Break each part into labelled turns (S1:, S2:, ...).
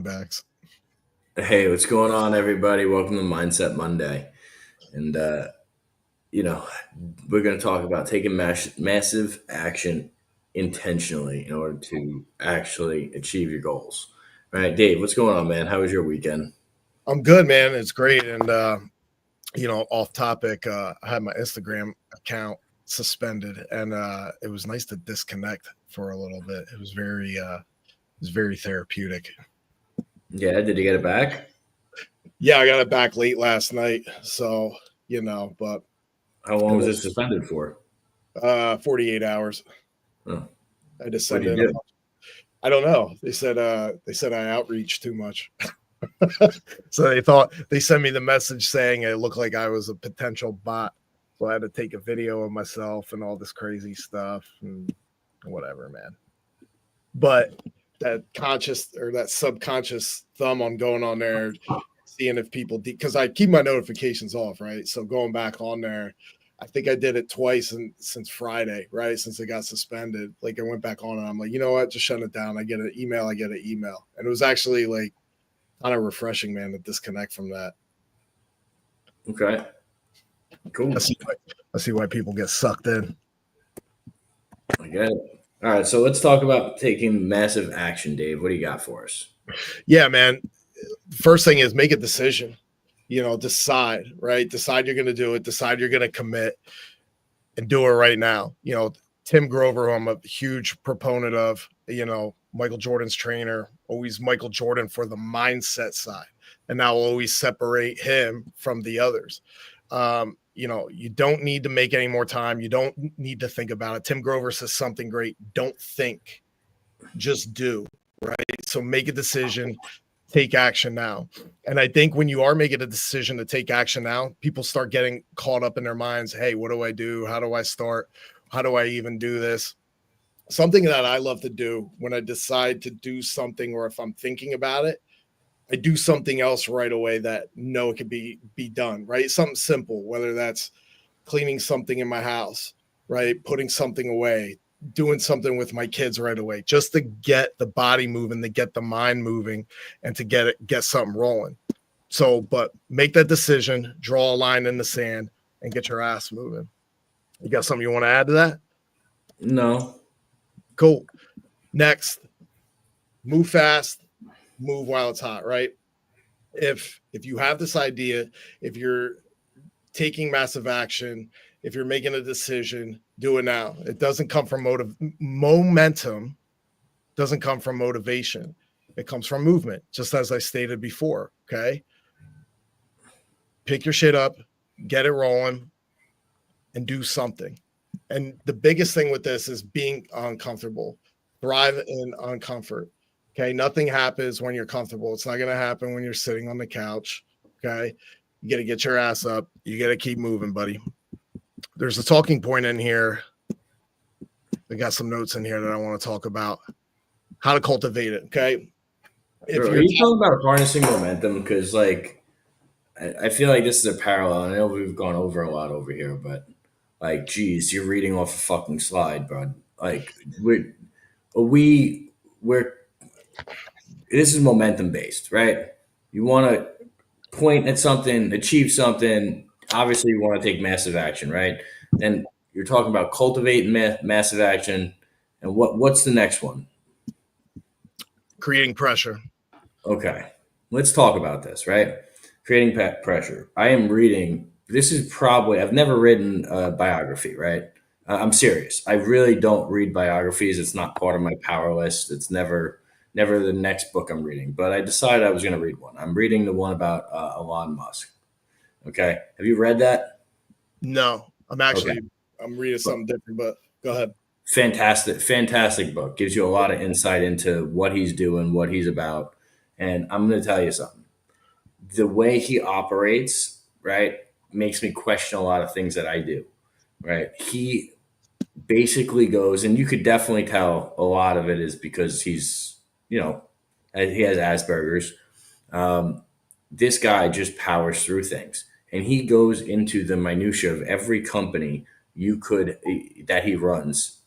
S1: Backs.
S2: Hey, what's going on, everybody? Welcome to Mindset Monday. And, you know, we're going to talk about taking massive action intentionally in order to actually achieve your goals. All right, Dave, what's going on, man? How was your weekend?
S1: I'm good, man. It's great. And off topic, I had my Instagram account suspended, and it was nice to disconnect for a little bit. It was very therapeutic.
S2: Yeah, did you get it back?
S1: Yeah, I got it back late last night, so but
S2: How long
S1: it
S2: was it
S1: was
S2: suspended for?
S1: 48 hours.
S2: Oh,
S1: I just
S2: what'd
S1: send
S2: you
S1: in a
S2: do?
S1: bunch. I don't know. They said I outreach too much. So they sent me the message saying it looked like I was a potential bot. So I had to take a video of myself and all this crazy stuff and whatever, man. But that conscious or that subconscious thumb on going on there, seeing if people, because I keep my notifications off, right? So going back on there, I think I did it twice since Friday, right? Since it got suspended. Like I went back on and I'm like, you know what? Just shut it down. I get an email. And it was actually like kind of refreshing, man, to disconnect from that.
S2: Okay,
S1: I
S2: cool.
S1: see. I see why people get sucked in.
S2: I get it. All right, so let's talk about taking massive action, Dave. What do you got for us?
S1: Yeah, man. First thing is make a decision. Decide, right? Decide you're going to do it. Decide you're going to commit and do it right now. Tim Grover, who I'm a huge proponent of, Michael Jordan's trainer, always Michael Jordan for the mindset side. And I will always separate him from the others. You don't need to make any more time. You don't need to think about it. Tim Grover says something great. Don't think, just do, right? So make a decision, take action now. And I think when you are making a decision to take action now, people start getting caught up in their minds. Hey, what do I do? How do I start? How do I even do this? Something that I love to do when I decide to do something, or if I'm thinking about it, I do something else right away that it can be done, right? Something simple, whether that's cleaning something in my house, right? Putting something away, doing something with my kids right away, just to get the body moving, to get the mind moving, and to get something rolling. So, but make that decision, draw a line in the sand, and get your ass moving. You got something you want to add to that?
S2: No.
S1: Cool. Next, move fast, move while it's hot, right? If you have this idea, if you're taking massive action, if you're making a decision, do it now. It doesn't come from momentum, doesn't come from motivation. It comes from movement, just as I stated before. Okay. Pick your shit up, get it rolling, and do something. And the biggest thing with this is being uncomfortable. Thrive in uncomfort. Okay. Nothing happens when you're comfortable. It's not going to happen when you're sitting on the couch. Okay. You got to get your ass up. You got to keep moving, buddy. There's a talking point in here. I got some notes in here that I want to talk about. How to cultivate it. Okay. If
S2: Are
S1: you're
S2: you talking about harnessing momentum? Because, like, I feel like this is a parallel. I know we've gone over a lot over here, but like, geez, you're reading off a fucking slide, bro. Like, we we're this is momentum based, right? You want to point at something, achieve something. Obviously, you want to take massive action, right? Then you're talking about cultivating massive action, and what's the next one?
S1: creating pressure.
S2: Okay, let's talk about this, right? Creating pressure. I am reading. This is probably, I've never written a biography, right? I'm serious. I really don't read biographies. It's not part of my power list. It's never the next book I'm reading. But I decided I was going to read one. I'm reading the one about Elon Musk. Okay, have you read that?
S1: No,
S2: Okay,
S1: I'm reading something different, but go ahead.
S2: fantastic book. Gives you a lot of insight into what he's doing, what he's about. And I'm going to tell you something. The way he operates, right, makes me question a lot of things that I do, right? He basically goes, and you could definitely tell a lot of it is because he's, you know, he has Asperger's. Um, this guy just powers through things, and he goes into the minutia of every company you could that he runs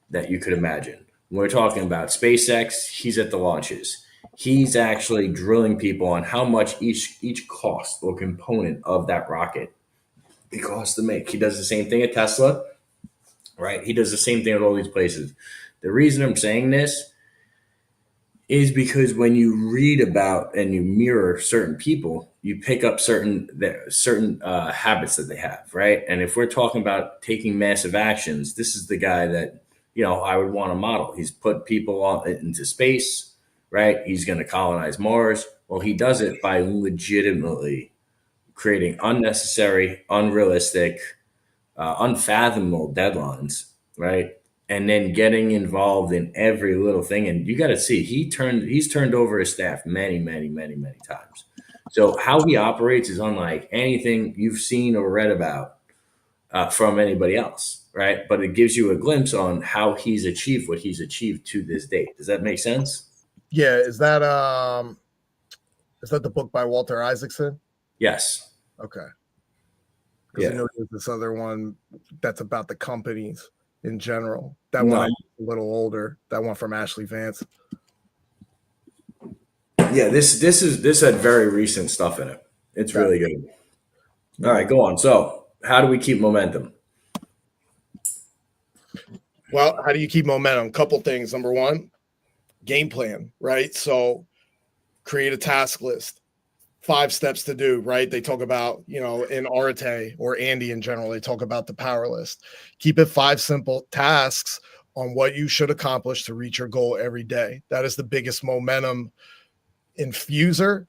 S2: that you could imagine. When we're talking about SpaceX, he's at the launches. he's actually drilling people on how much each cost or component of that rocket it costs to make. He does the same thing at Tesla, right? He does the same thing at all these places. The reason I'm saying this is because when you read about and you mirror certain people, you pick up certain habits that they have, right? And if we're talking about taking massive actions, this is the guy that I would want to model. He's put people into space, right? He's going to colonize Mars. Well, he does it by legitimately creating unnecessary, unrealistic, unfathomable deadlines, right? And then getting involved in every little thing. And you got to see, he's turned over his staff many, many, many, many times. So how he operates is unlike anything you've seen or read about from anybody else, right? But it gives you a glimpse on how he's achieved what he's achieved to this date. Does that make sense?
S1: Yeah, is that the book by Walter Isaacson?
S2: Yes.
S1: Okay. Because I know there's this other one that's about the companies in general. That one I'm a little older. That one from Ashley Vance.
S2: Yeah, this had very recent stuff in it. It's really good. All right, go on. So, how do we keep momentum?
S1: Well, how do you keep momentum? Couple things. Number one, game plan, right? So create a task list, 5 steps to do, right? They talk about, in Arete or Andy in general, they talk about the power list. Keep it 5 simple tasks on what you should accomplish to reach your goal every day. That is the biggest momentum infuser.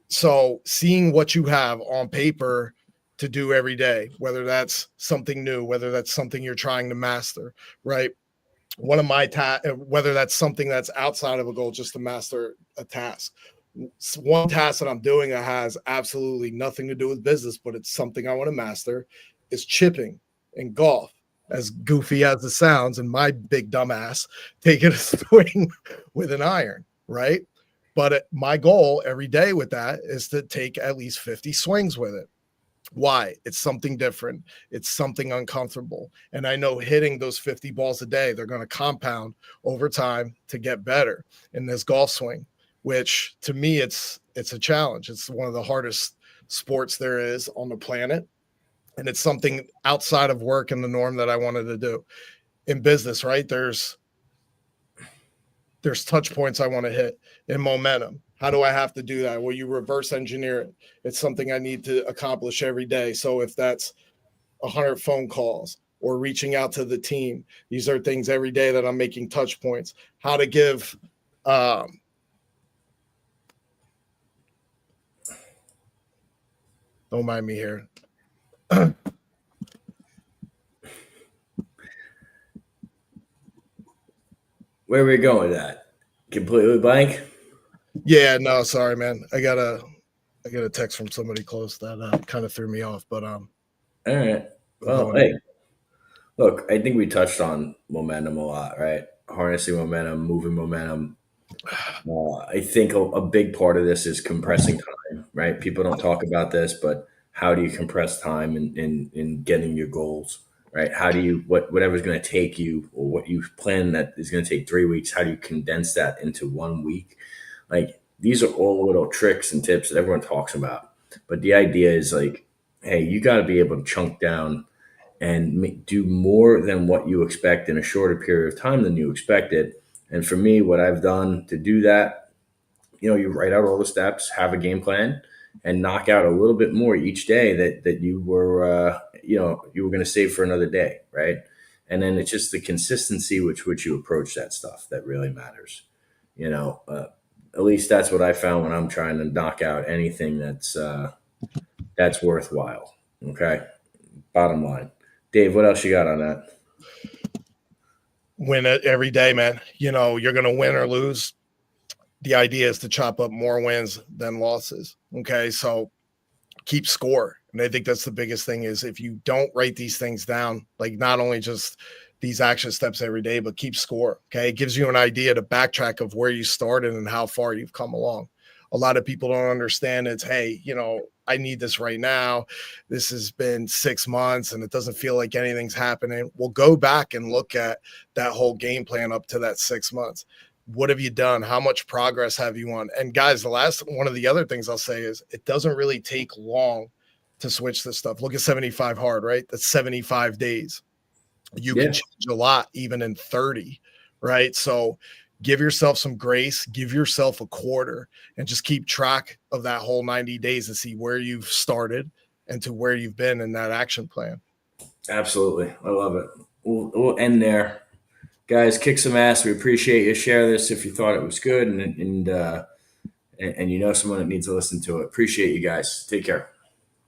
S1: So seeing what you have on paper to do every day, whether that's something new, whether that's something you're trying to master, right? One of my whether that's something that's outside of a goal, just to master a task. One task that I'm doing that has absolutely nothing to do with business, but it's something I want to master, is chipping in golf. As goofy as it sounds, and my big dumb ass taking a swing with an iron, right? But my goal every day with that is to take at least 50 swings with it. Why? It's something different. It's something uncomfortable. And I know hitting those 50 balls a day, they're going to compound over time to get better in this golf swing, which to me, it's a challenge. It's one of the hardest sports there is on the planet. And it's something outside of work and the norm that I wanted to do in business, right? There's touch points I want to hit in momentum. How do I have to do that? Well, you reverse engineer it. It's something I need to accomplish every day. So if that's 100 phone calls or reaching out to the team, these are things every day that I'm making touch points. How to give, don't mind me here.
S2: Where are we going with that? Completely blank?
S1: Yeah, no, sorry, man. I got a text from somebody close that kind of threw me off, but
S2: all right. Well, hey, look, I think we touched on momentum a lot, right? Harnessing momentum, moving momentum. I think a big part of this is compressing time, right? People don't talk about this, but how do you compress time in getting your goals, right? How do you whatever's going to take you or what you plan that is going to take 3 weeks? How do you condense that into 1 week? Like these are all little tricks and tips that everyone talks about, but the idea is like, hey, you got to be able to chunk down and do more than what you expect in a shorter period of time than you expected. And for me, what I've done to do that, you write out all the steps, have a game plan, and knock out a little bit more each day that you were, you were going to save for another day, right? And then it's just the consistency which you approach that stuff that really matters. At least that's what I found when I'm trying to knock out anything that's worthwhile. Okay, bottom line. Dave, what else you got on that?
S1: Win it every day, man. You're going to win or lose. The idea is to chop up more wins than losses. Okay. So keep score. And I think that's the biggest thing is if you don't write these things down, like not only just these action steps every day, but keep score. Okay. It gives you an idea to backtrack of where you started and how far you've come along. A lot of people don't understand it's, hey, I need this right now. This has been 6 months and it doesn't feel like anything's happening. We'll go back and look at that whole game plan up to that 6 months. What have you done? How much progress have you won? And guys, one of the other things I'll say is it doesn't really take long to switch this stuff. Look at 75 hard, right? That's 75 days. You can change a lot even in 30, right? So give yourself some grace, give yourself a quarter, and just keep track of that whole 90 days and see where you've started and to where you've been in that action plan.
S2: Absolutely. I love it. We'll end there. Guys, kick some ass. We appreciate you. Share this if you thought it was good and you know someone that needs to listen to it. Appreciate you guys. Take care.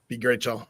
S1: Be great, y'all.